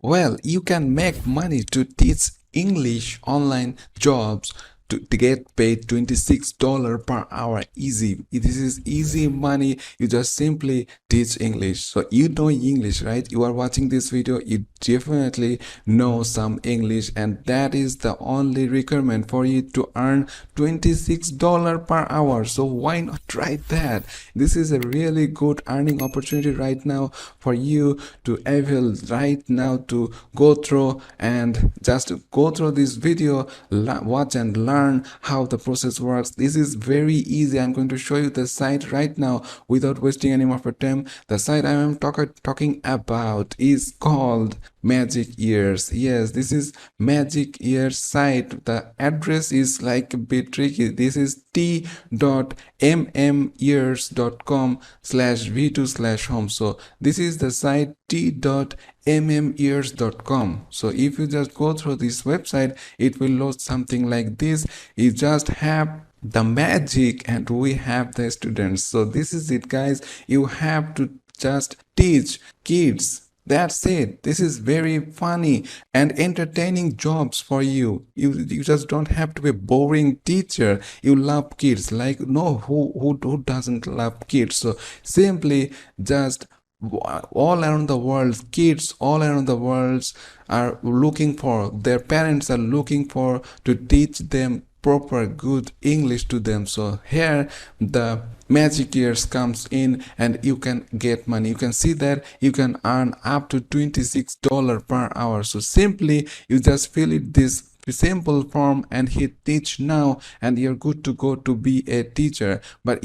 Well, you can make money to teach English online jobs to get paid $26 per hour easy. This is easy money. You just simply teach English. So you know English, right? You are watching this video, you definitely know some English, and that is the only requirement for you to earn $26 per hour. So why not try that? This is a really good earning opportunity right now for you to avail right now, to go through and just go through this video, watch and learn how the process works. This is very easy. I'm going to show you the site right now without wasting any more of your time. The site I am talking about is called Magic Ears. Yes, this is Magic Ears site. The address is like a bit tricky. This is t.mmears.com/v2/home. So this is the site t.mmears.com. So if you just go through this website, it will load something like this. You just have the magic and we have the students. So this is it, guys. You have to just teach kids. That's it. This is very funny and entertaining jobs for you. You just don't have to be a boring teacher. You love kids. Like, no, who doesn't love kids? So simply just all around the world, kids all around the world are looking for, their parents are looking for to teach them proper good English to them. So here the Magic Ears comes in and you can get money. You can see that you can earn up to $26 per hour. So simply you just fill it this simple form and hit teach now and you're good to go to be a teacher. But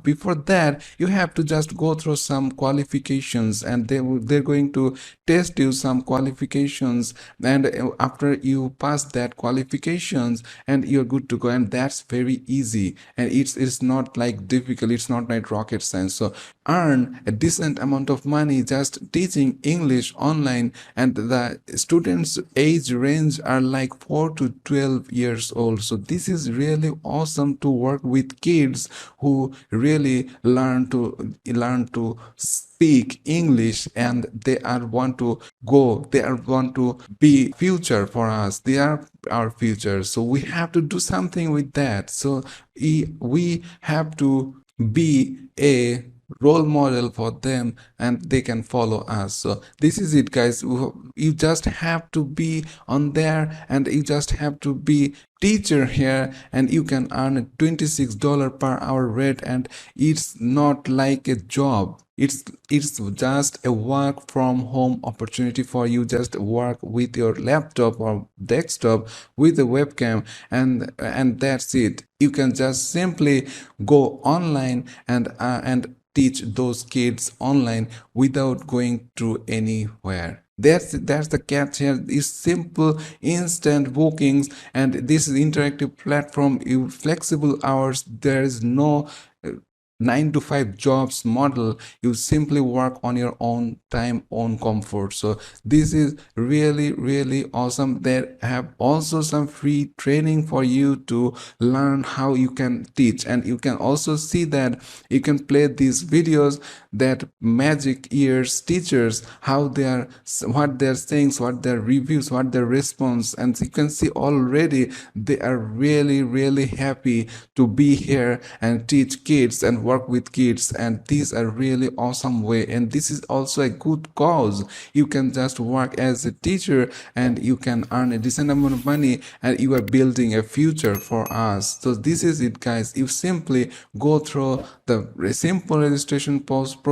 before that you have to just go through some qualifications, and they're going to test you some qualifications, and after you pass that qualifications and you're good to go. And that's very easy, and it's not like difficult, it's not like rocket science. So earn a decent amount of money just teaching English online, and the students age range are like 4 to 12 years old. So this is really awesome to work with kids who really learn to speak English, and they want to be future for us. They are our future. So we have to do something with that. So we have to be a role model for them and they can follow us. So this is it, guys. You just have to be on there and you just have to be teacher here, and you can earn a $26 per hour rate. And it's not like a job, it's just a work from home opportunity for you. Just work with your laptop or desktop with a webcam, and that's it. You can just simply go online and teach those kids online without going to anywhere. That's the catch here. Is simple instant bookings, and this is interactive platform. You flexible hours. There is no 9 to 5 jobs model. You simply work on your own time, own comfort. So this is really awesome. They have also some free training for you to learn how you can teach, and you can also see that you can play these videos that Magic Ears teachers, how they are, what they're saying, what their reviews, what their response. And you can see already they are really happy to be here and teach kids and work with kids. And these are really awesome way, and this is also a good cause. You can just work as a teacher and you can earn a decent amount of money, and you are building a future for us. So this is it, guys. You simply go through the simple registration process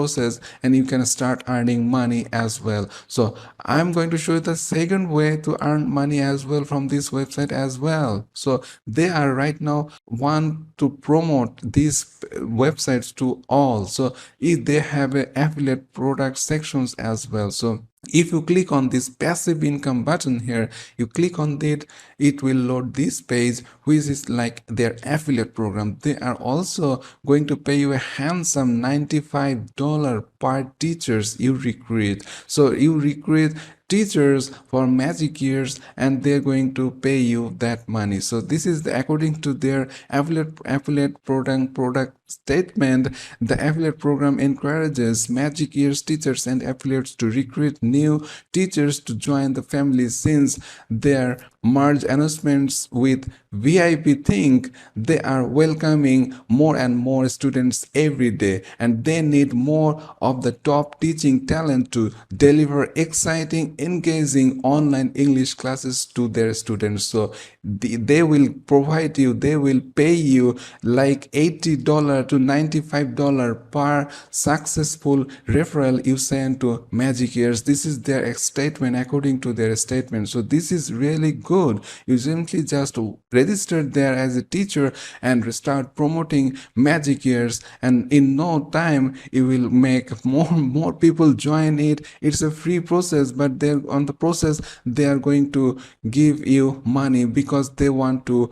and you can start earning money as well. So I'm going to show you the second way to earn money as well from this website as well. So they are right now want to promote these websites to all. So if they have a affiliate product sections as well. So if you click on this passive income button here, you click on it, it will load this page, which is like their affiliate program. They are also going to pay you a handsome $95 per teachers you recruit. So you recruit teachers for magic years, and they're going to pay you that money. So this is according to their affiliate product statement. The affiliate program encourages magic years teachers and affiliates to recruit new teachers to join the family. Since their merge announcements with VIP Think, they are welcoming more and more students every day, and they need more of the top teaching talent to deliver exciting, engaging online English classes to their students. So they will provide you, they will pay you like $80 to $95 per successful referral you send to Magic Years. This is their statement, according to their statement. So this is really good. You simply just register there as a teacher and start promoting Magic Years, and in no time you will make more people join it. It's a free process, but they're on the process they are going to give you money because they want to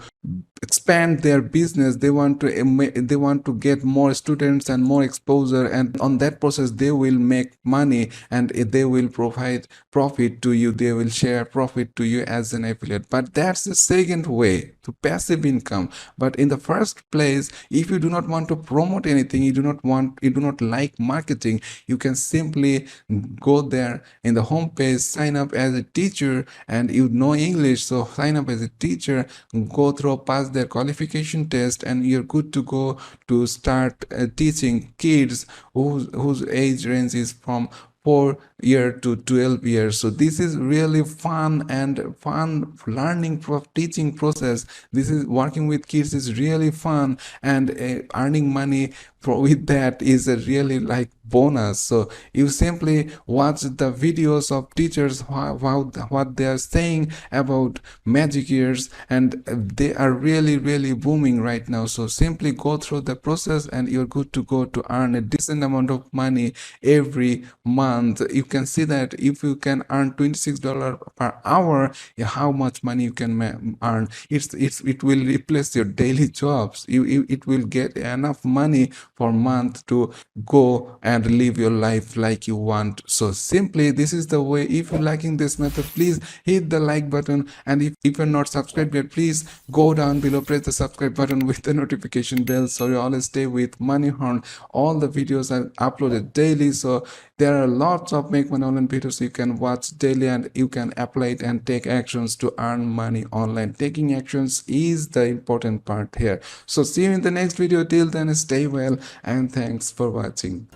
expand their business. They want to get more students and more exposure, and on that process they will make money, and they will provide profit to you, they will share profit to you as an affiliate. But that's the second way to passive income. But in the first place, if you do not want to promote anything, you do not like marketing, you can simply go there in the home page, sign up as a teacher, and you know English, so sign up as a teacher, go through, pass their qualification test, and you're good to go to start teaching kids whose age range is from 4 years to 12 years. So this is really fun learning teaching process. This is working with kids is really fun, and earning money with that is a really like bonus. So you simply watch the videos of teachers, what they are saying about Magic Years, and they are really booming right now. So simply go through the process and you're good to go to earn a decent amount of money every month. You can see that if you can earn $26 per hour, how much money you can earn. It will replace your daily jobs. It will get enough money for month to go and live your life like you want. So simply this is the way. If you're liking this method, please hit the like button, and if you're not subscribed yet, please go down below, press the subscribe button with the notification bell, so you always stay with Money Horn. All the videos are uploaded daily, so there are lots of Make Money Online videos you can watch daily, and you can apply it and take actions to earn money online. Taking actions is the important part here. So see you in the next video. Till then, stay well, and thanks for watching.